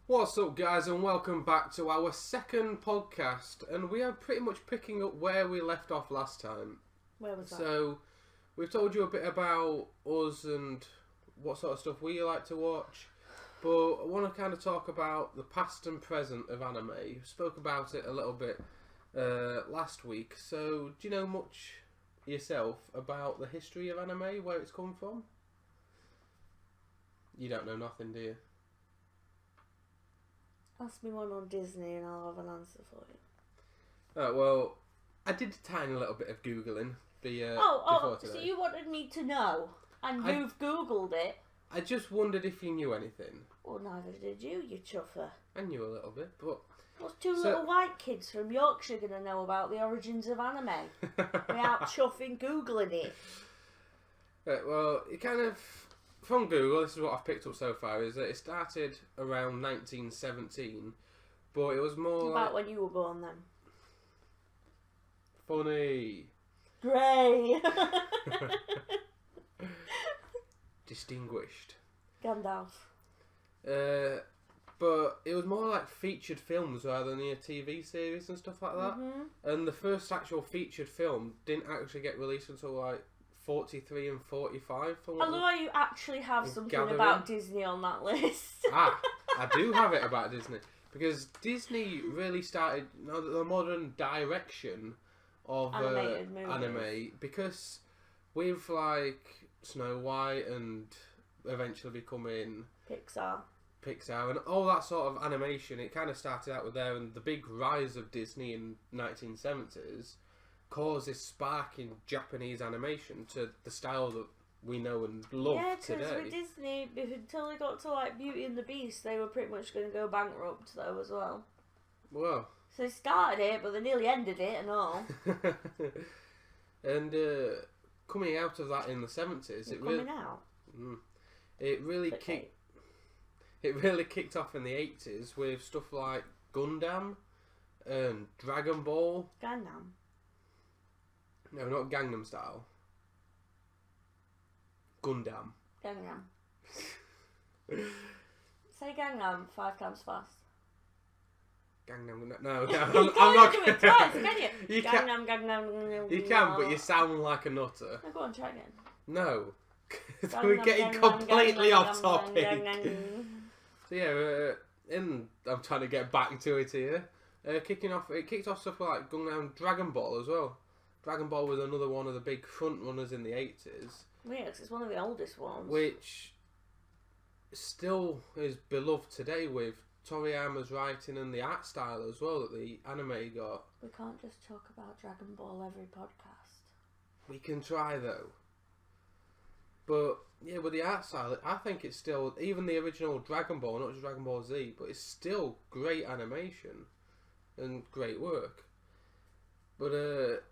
What's up, guys, and welcome back to our second podcast. And we are pretty much picking up where we left off last time. Where was that? So, we've told you a bit about us and what sort of stuff we like to watch. But I want to kind of talk about the past and present of anime. We spoke about it a little bit last week. So, do you know much yourself about the history of anime, where it's come from? You don't know nothing, do you? Ask me one on Disney and I'll have an answer for you. Oh, well, I did a tiny little bit of Googling before today. So you wanted me to know, and you've Googled it. I just wondered if you knew anything. Well, neither did you chuffer. I knew a little bit, but... What's two little white kids from Yorkshire going to know about the origins of anime? Without chuffing Googling it. Right, well, it kind of... From Google, this is what I've picked up so far, is that it started around 1917, but it was more about when you were born then. Funny. Grey. Distinguished. Gandalf. But it was more like featured films rather than a TV series and stuff like that. Mm-hmm. And the first actual featured film didn't actually get released until like 43 and 45. Although you actually have something about Disney on that list. I do have it about Disney. Because Disney really started the modern direction of anime. Because with like Snow White and eventually becoming Pixar and all that sort of animation, it kind of started out with there, and the big rise of Disney in 1970s caused this spark in Japanese animation to the style that we know and love today. Yeah, because with Disney, until they got to like Beauty and the Beast, they were pretty much going to go bankrupt though as well. Well. So they started it, but they nearly ended it and all. And coming out of that in the 70s, it really kicked off in the 80s with stuff like Gundam and Dragon Ball. Gundam. No, not Gangnam Style. Gundam. Gangnam. Say Gangnam 5 times fast. Gangnam. No, you I'm can't not. do it twice, can you? You Gangnam. You can, but you sound like a nutter. No, go on, try again. No. We're getting completely off topic. So yeah, I'm trying to get back to it here. It kicked off stuff like Gundam, Dragon Ball as well. Dragon Ball was another one of the big front runners in the 80s. Yeah, because it's one of the oldest ones. Which still is beloved today with Toriyama's writing and the art style as well that the anime got. We can't just talk about Dragon Ball every podcast. We can try though. But yeah, with the art style, I think it's still, even the original Dragon Ball, not just Dragon Ball Z, but it's still great animation and great work. But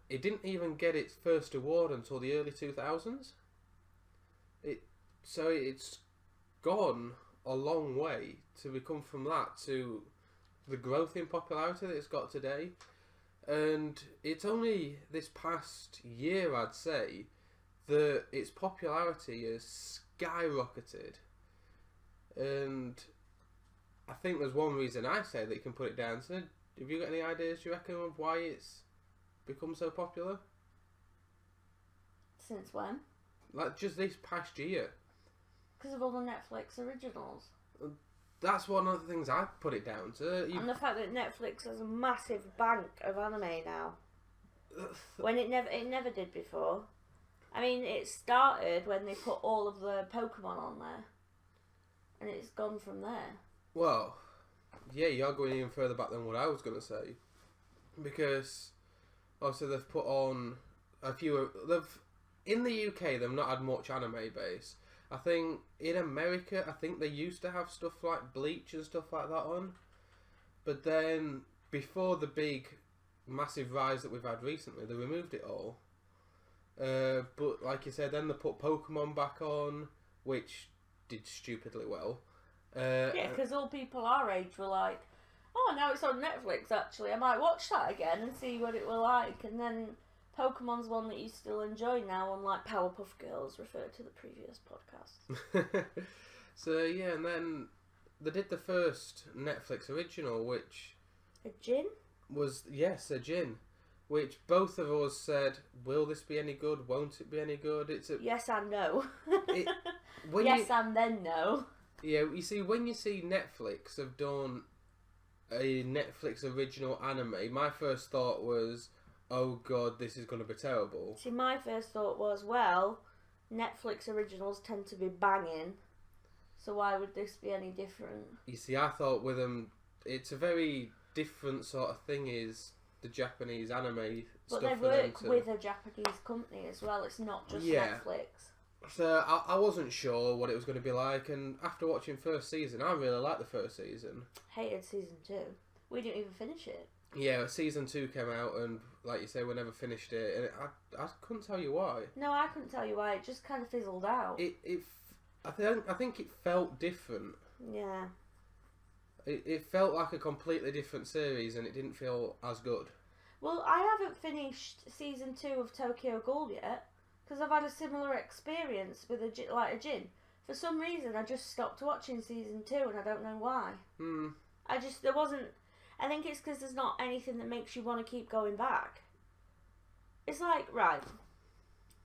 it didn't even get its first award until the early 2000s. So it's gone a long way to become from that to the growth in popularity that it's got today. And it's only this past year, I'd say, that its popularity has skyrocketed. And I think there's one reason I say that you can put it down to. Have you got any ideas, do you reckon, of why it's become so popular? Since when? Like just this past year. Because of all the Netflix originals. That's one of the things I put it down to. And the fact that Netflix has a massive bank of anime now. When it never did before. I mean, it started when they put all of the Pokemon on there. And it's gone from there. Well, yeah, you're going even further back than what I was going to say. Because, obviously, they've put on a few... In the UK, they've not had much anime base. I think in America, they used to have stuff like Bleach and stuff like that on. But then, before the big, massive rise that we've had recently, they removed it all. But like you said, then they put Pokemon back on, which did stupidly well. Yeah, because all people our age were like, oh, now it's on Netflix, actually. I might watch that again and see what it will like. And then Pokemon's one that you still enjoy now, unlike Powerpuff Girls, referred to the previous podcast. So, yeah, and then they did the first Netflix original, which A gin? was, yes, a gin, which both of us said, will this be any good, won't it be any good? It's a... Yes and no. When yes and then no. Yeah, you see, when you see Netflix have done a Netflix original anime, my first thought was, oh god, this is going to be terrible. See, my first thought was, well, Netflix originals tend to be banging, so why would this be any different? You see, I thought with them, it's a very different sort of thing is the Japanese anime but stuff. they for work them with a Japanese company as well, it's not just Netflix. So I wasn't sure what it was going to be like, and after watching first season, I really liked the first season. Hated season 2. We didn't even finish it. Yeah, season 2 came out, and like you say, we never finished it, and I couldn't tell you why. No, I couldn't tell you why. It just kind of fizzled out. I think it felt different. Yeah. It felt like a completely different series, and it didn't feel as good. Well, I haven't finished season 2 of Tokyo Ghoul yet, because I've had a similar experience with a gin. For some reason, I just stopped watching season 2, and I don't know why. There wasn't... I think it's because there's not anything that makes you want to keep going back. It's like, right,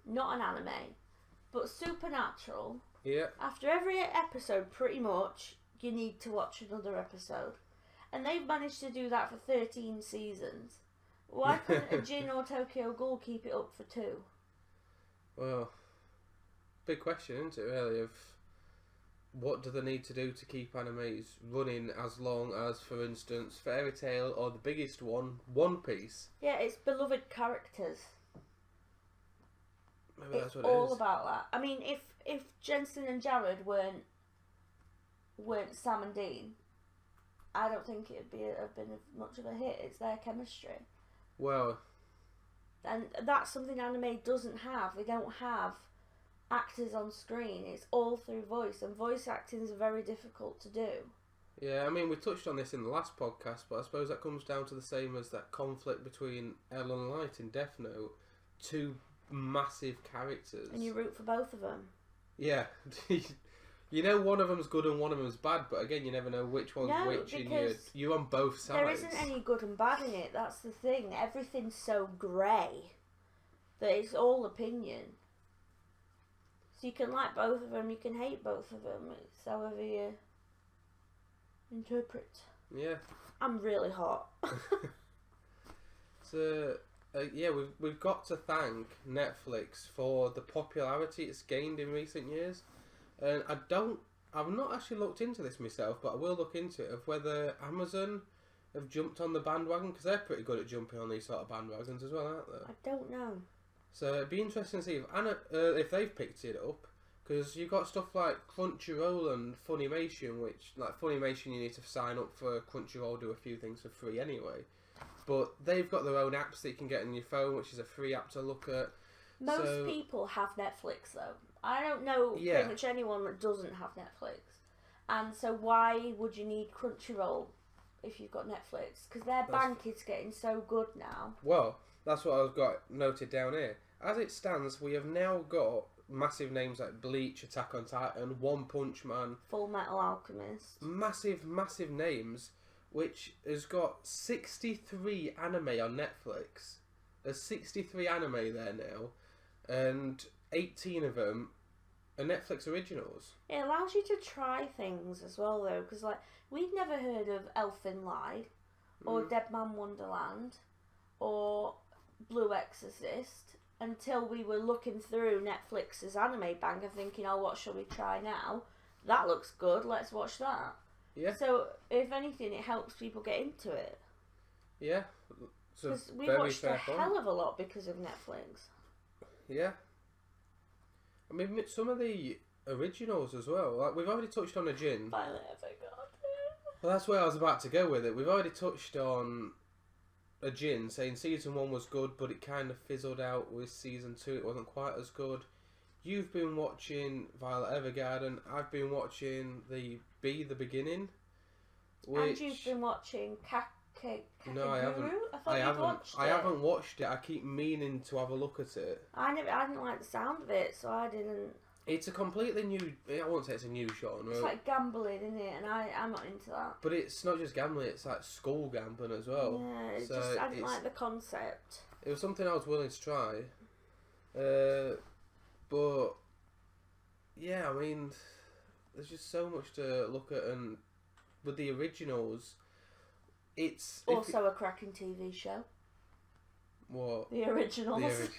not an anime, but Supernatural. Yeah. After every episode, pretty much, you need to watch another episode. And they've managed to do that for 13 seasons. Why couldn't a Jin or Tokyo Ghoul keep it up for 2? Well, big question, isn't it, really, of what do they need to do to keep animes running as long as, for instance, Fairy Tail or the biggest one, One Piece? Yeah, it's beloved characters. Maybe It's that's what it all is. about that. I mean, if Jensen and Jared weren't Sam and Dean, I don't think it'd have been much of a hit. It's their chemistry. Well, and that's something anime doesn't have. They don't have actors on screen. It's all through voice, and voice acting is very difficult to do. yeah, I mean, we touched on this in the last podcast, but I suppose that comes down to the same as that conflict between Elle and Light in Death Note. Two massive characters. And you root for both of them. Yeah. You know one of them's good and one of them's bad, but again, you never know which one's which, and you're on both sides. There isn't any good and bad in it, that's the thing. Everything's so grey that it's all opinion. So you can like both of them, you can hate both of them. It's however you interpret. Yeah. I'm really hot. So, yeah, we've got to thank Netflix for the popularity it's gained in recent years. And I've not actually looked into this myself, but I will look into it, of whether Amazon have jumped on the bandwagon, because they're pretty good at jumping on these sort of bandwagons as well, aren't they? I don't know. So it'd be interesting to see if they've picked it up, because you've got stuff like Crunchyroll and Funimation, which, like Funimation, you need to sign up for Crunchyroll, do a few things for free anyway. But they've got their own apps that you can get on your phone, which is a free app to look at. Most people have Netflix though. I don't know pretty much anyone that doesn't have Netflix. And so why would you need Crunchyroll if you've got Netflix? Because their bank is getting so good now. Well, that's what I've got noted down here. As it stands, we have now got massive names like Bleach, Attack on Titan, One Punch Man. Full Metal Alchemist. Massive, massive names, which has got 63 anime on Netflix. There's 63 anime there now, and 18 of them are Netflix originals. It allows you to try things as well, though, because like we'd never heard of Elfen Lied, or Dead Man Wonderland, or Blue Exorcist until we were looking through Netflix's anime bank and thinking, oh, what shall we try now? That looks good, let's watch that. Yeah. So, if anything, it helps people get into it. Yeah. Because we watched a hell of a lot because of Netflix. Yeah. I mean, some of the originals as well. Like, we've already touched on a Jin. Violet Evergarden. Well, that's where I was about to go with it. We've already touched on a Jin, saying season 1 was good, but it kind of fizzled out with season 2. It wasn't quite as good. You've been watching Violet Evergarden. I've been watching the Beginning. And you've been watching Kakegurui? No, I haven't. I haven't watched it. I keep meaning to have a look at it. I didn't like the sound of it, so I didn't. It's a completely new. I won't say it's a new genre. It's like gambling, isn't it? And I'm not into that. But it's not just gambling; it's like school gambling as well. Yeah, I didn't like the concept. It was something I was willing to try, but yeah, I mean, there's just so much to look at, and with the originals, it's also a cracking TV show. What? The Originals.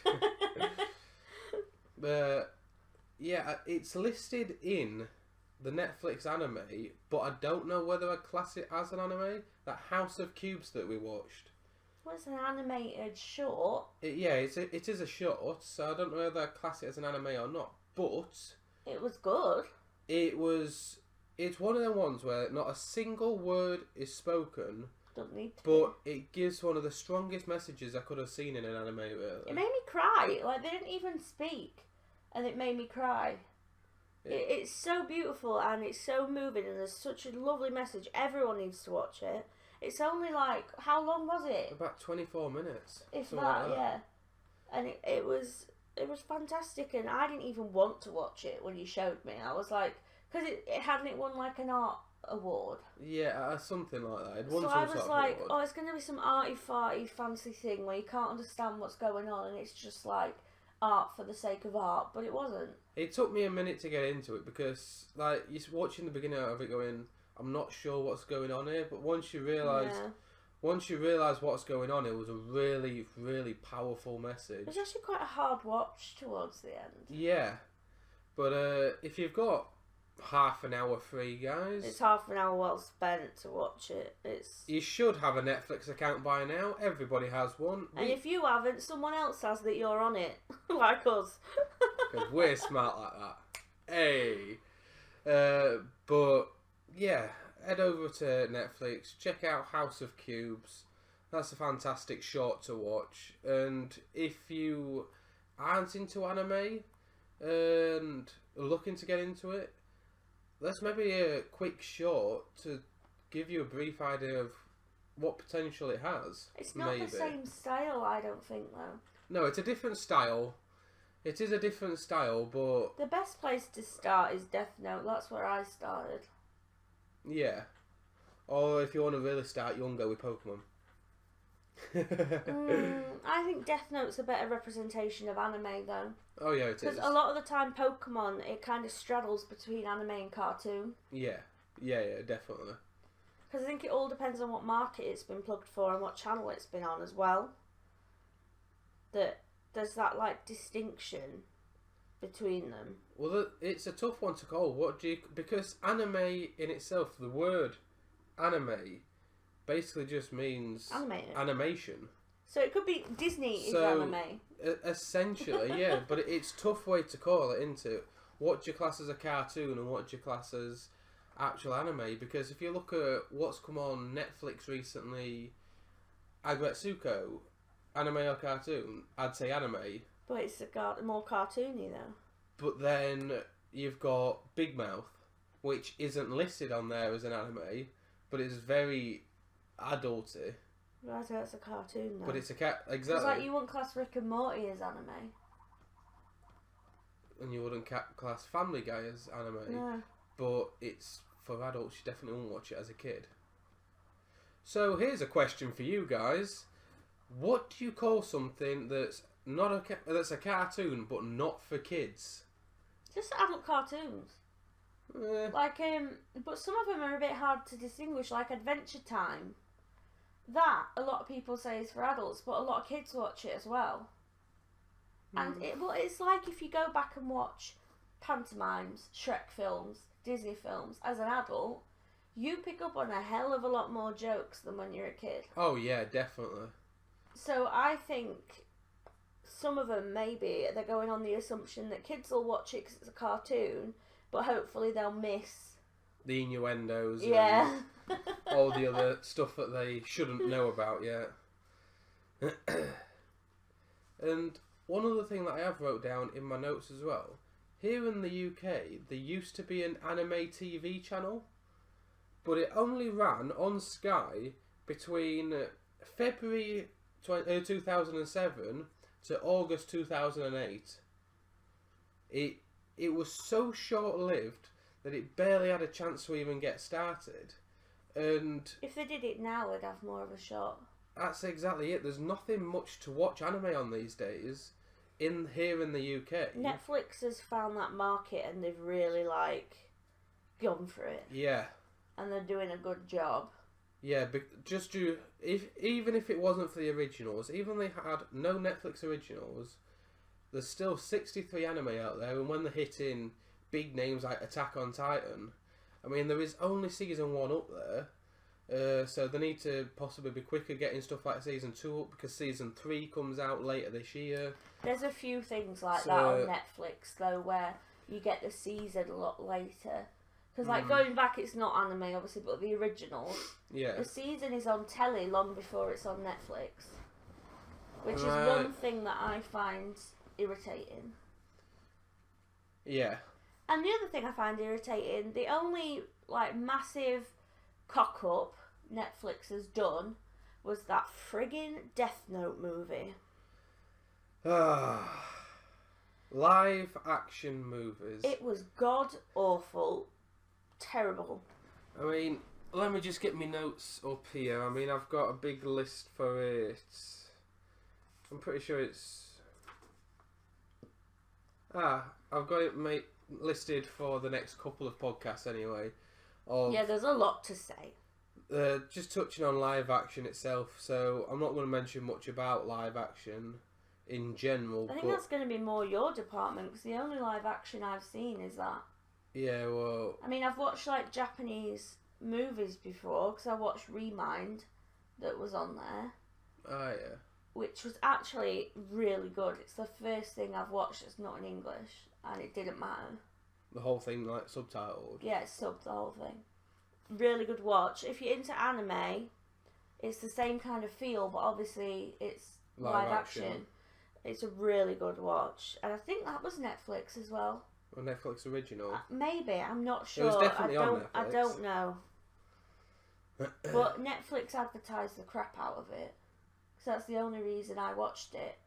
Yeah, it's listed in the Netflix anime, but I don't know whether I class it as an anime. That House of Cubes that we watched. Well, it's an animated short. It is a short, so I don't know whether I class it as an anime or not. But it was good. It's one of the ones where not a single word is spoken. Don't need to. But it gives one of the strongest messages I could have seen in an anime. Really. It made me cry. Like, they didn't even speak, and it made me cry. It's so beautiful and it's so moving, and there's such a lovely message. Everyone needs to watch it. It's only like, how long was it? About 24 minutes. If that, yeah. And it was fantastic, and I didn't even want to watch it when you showed me. I was like, because it hadn't won like an art award. Yeah, something like that. So I was like, oh, it's going to be some arty-farty fancy thing where you can't understand what's going on, and it's just like art for the sake of art, but it wasn't. It took me a minute to get into it because, like, you're watching the beginning of it going, I'm not sure what's going on here, but once you realise what's going on, it was a really, really powerful message. It was actually quite a hard watch towards the end. Yeah, but if you've got half an hour free, guys, it's half an hour well spent to watch it. You should have a Netflix account by now. Everybody has one. And if you haven't, someone else has that you're on it, like us. Because we're smart like that. Hey, but yeah, head over to Netflix, check out House of Cubes. That's a fantastic short to watch. And if you aren't into anime and looking to get into it, that's maybe a quick short to give you a brief idea of what potential it has. It's not the same style, I don't think, though. No, it's a different style. It is a different style, but... The best place to start is Death Note. That's where I started. Yeah. Or if you want to really start young, go with Pokemon. I think Death Note's a better representation of anime, though. Oh, yeah, it is. Because a lot of the time, Pokemon, it kind of straddles between anime and cartoon. Yeah, definitely. Because I think it all depends on what market it's been plugged for and what channel it's been on as well. That there's that, like, distinction between them. Well, it's a tough one to call. Because anime in itself, the word anime basically just means animation. So it could be Disney is anime. Essentially, yeah, but it's a tough way to call it, isn't it? What do you class as a cartoon and what do you class as actual anime? Because if you look at what's come on Netflix recently, Aggretsuko, anime or cartoon? I'd say anime. But it's more cartoony though. But then you've got Big Mouth, which isn't listed on there as an anime, but it's very adulty. Right, so that's a cartoon though. But it's a cat, exactly. It's like you wouldn't class Rick and Morty as anime. And you wouldn't class Family Guy as anime. No. But it's for adults, you definitely wouldn't watch it as a kid. So here's a question for you guys. What do you call something that's that's a cartoon but not for kids? Just adult cartoons. Like but some of them are a bit hard to distinguish. Like Adventure Time. That a lot of people say is for adults, but a lot of kids watch it as well. And it's like if you go back and watch pantomimes, Shrek films, Disney films as an adult, you pick up on a hell of a lot more jokes than when you're a kid. Oh yeah, definitely. So I think some of them, maybe they're going on the assumption that kids will watch it because it's a cartoon, but hopefully they'll miss the innuendos, yeah, and all the other stuff that they shouldn't know about yet. And one other thing that I have wrote down in my notes as well. Here in the UK, there used to be an anime TV channel, but it only ran on Sky between February 2007 to August 2008. it was so short-lived that it barely had a chance to even get started. And if they did it now, it'd have more of a shot. that's exactly it. There's nothing much to watch anime on these days here in the UK. Netflix has found that market and they've really gone for it. Yeah. And they're doing a good job. Yeah, even if it wasn't for the originals, even if they had no Netflix originals, there's still 63 anime out there, and when they're hitting big names like Attack on Titan, I mean, there is only season 1 up there, so they need to possibly be quicker getting stuff like season 2 up, because season 3 comes out later this year. There's a few things like that on Netflix, though, where you get the season a lot later. Because, going back, it's not anime, obviously, but the originals, the season is on telly long before it's on Netflix. Which is one thing that I find irritating. Yeah. And the other thing I find irritating, the only, massive cock-up Netflix has done was that friggin' Death Note movie. Live action movies. It was god-awful. Terrible. I mean, let me just get my notes up here. I mean, I've got a big list for it. I'm pretty sure it's... I've got it listed for the next couple of podcasts anyway. Yeah, there's a lot to say. Just touching on live action itself, so I'm not going to mention much about live action in general. I think that's going to be more your department, because the only live action I've seen is that. Yeah, well... I mean, I've watched, Japanese movies before, because I watched Remind that was on there. Oh, yeah. Which was actually really good. It's the first thing I've watched that's not in English, and it didn't matter. The whole thing, subtitled? Yeah, it's subbed, the whole thing. Really good watch. If you're into anime, it's the same kind of feel, but obviously it's live action. It's a really good watch. And I think that was Netflix as well. A Netflix original? Maybe, I'm not sure. It was definitely on Netflix. I don't know. But Netflix advertised the crap out of it. So that's the only reason I watched it.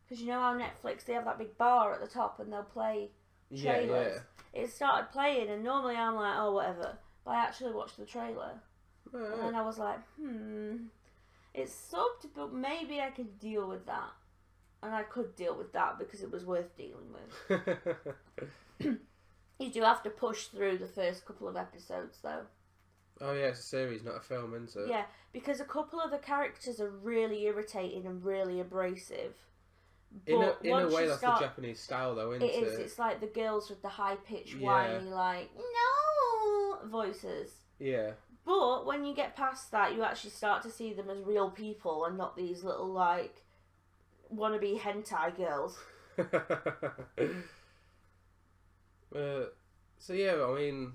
Because you know how Netflix, they have that big bar at the top and they'll play trailers. Yeah. It started playing and normally I'm like, oh, whatever. But I actually watched the trailer. Right. And then I was like, it's subbed, but maybe I could deal with that. And I could deal with that because it was worth dealing with. You do have to push through the first couple of episodes, though. Oh yeah, it's a series, not a film, isn't it? Yeah, because a couple of the characters are really irritating and really abrasive. In a way, that's the Japanese style, though, isn't it? It is. It's like the girls with the high-pitched, whiny, no voices. Yeah. But when you get past that, you actually start to see them as real people and not these little, wannabe hentai girls. So yeah, I mean,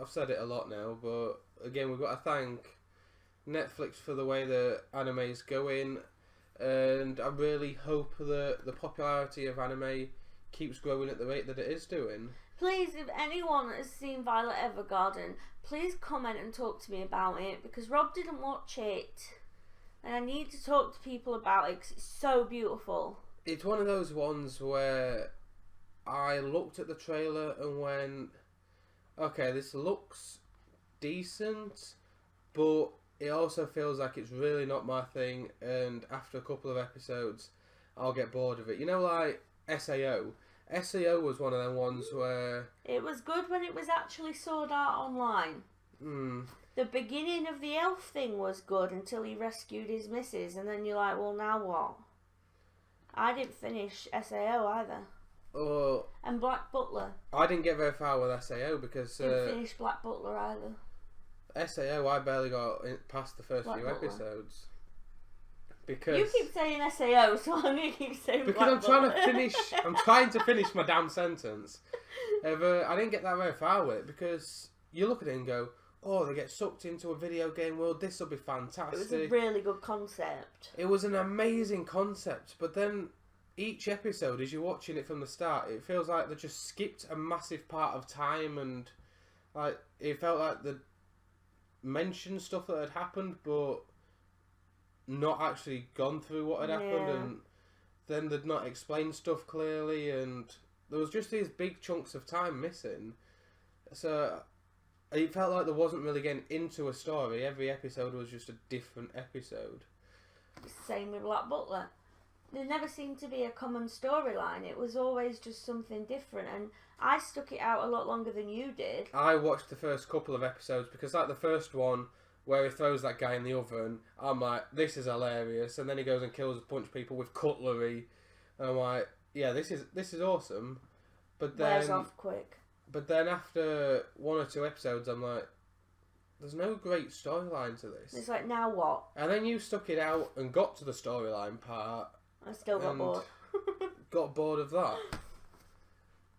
I've said it a lot now, but again, we've got to thank Netflix for the way the anime's going, and I really hope that the popularity of anime keeps growing at the rate that it is doing. Please, if anyone has seen Violet Evergarden, please comment and talk to me about it, because Rob didn't watch it. And I need to talk to people about it because it's so beautiful. It's one of those ones where I looked at the trailer and went, okay, this looks decent, but it also feels like it's really not my thing, and after a couple of episodes, I'll get bored of it. You know, like SAO. SAO was one of them ones where... It was good when it was actually Sword Art Online. The beginning of the elf thing was good until he rescued his missus, and then you're like, well, now what? I didn't finish SAO either. And Black Butler. I didn't get very far with SAO because... Didn't finish Black Butler either. SAO, I barely got past the first few episodes. Because... You keep saying SAO, so I'm going to keep saying because I'm trying to finish my damn sentence. I didn't get that very far with it because you look at it and go, oh, they get sucked into a video game world, this will be fantastic. It was a really good concept. It was an amazing concept, but then each episode, as you're watching it from the start, it feels like they just skipped a massive part of time, and like it felt like they mentioned stuff that had happened, but not actually gone through what had happened, and then they'd not explained stuff clearly, and there was just these big chunks of time missing. So it felt like there wasn't really getting into a story. Every episode was just a different episode. Same with Black Butler. There never seemed to be a common storyline. It was always just something different, and I stuck it out a lot longer than you did. I watched the first couple of episodes because, like, the first one where he throws that guy in the oven, I'm like, this is hilarious, and then he goes and kills a bunch of people with cutlery, and I'm like, yeah, this is awesome. But then Wears off quick. But then after 1 or 2 episodes, I'm like, there's no great storyline to this. It's like, now what? And then you stuck it out and got to the storyline part. I still got bored. Got bored of that.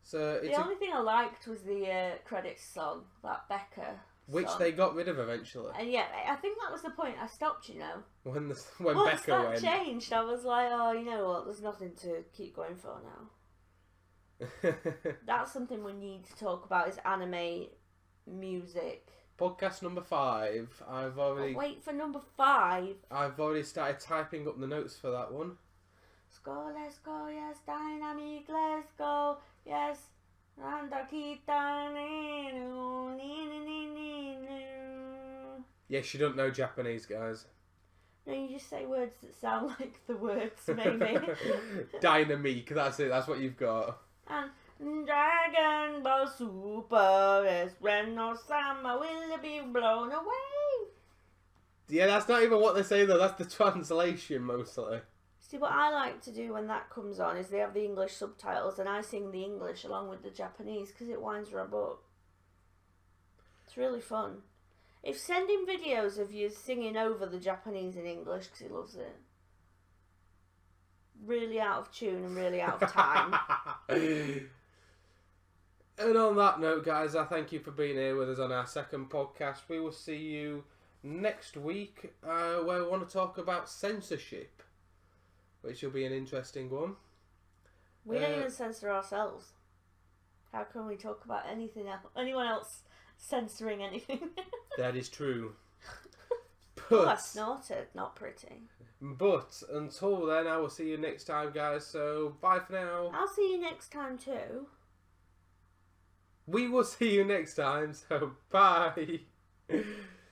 So the only thing I liked was the credits song, that Becca which song. they got rid of eventually. And yeah, I think that was the point. I stopped, you know. When Once Becca that went. changed, I was like, oh, you know what? There's nothing to keep going for now. That's something we need to talk about is anime music. Podcast number 5. Wait for number 5. I've already started typing up the notes for that one. Let's go, yes, dynamic, let's go, yes. Yes, you don't know Japanese, guys. No, you just say words that sound like the words, maybe. Dynamique, that's it, that's what you've got. And Dragon Ball Super is Reno-sama will be blown away. Yeah, that's not even what they say though, that's the translation mostly. See, what I like to do when that comes on is they have the English subtitles and I sing the English along with the Japanese because it winds Rob up. It's really fun. If sending videos of you singing over the Japanese in English because he loves it. Really out of tune and really out of time. And on that note, guys, I thank you for being here with us on our second podcast. We will see you next week where we want to talk about censorship, which will be an interesting one. We don't even censor ourselves. How can we talk about anything else? Anyone else censoring anything? That is true. Oh, I snorted. Not pretty. But until then, I will see you next time, guys. So bye for now. I'll see you next time too. We will see you next time. So bye.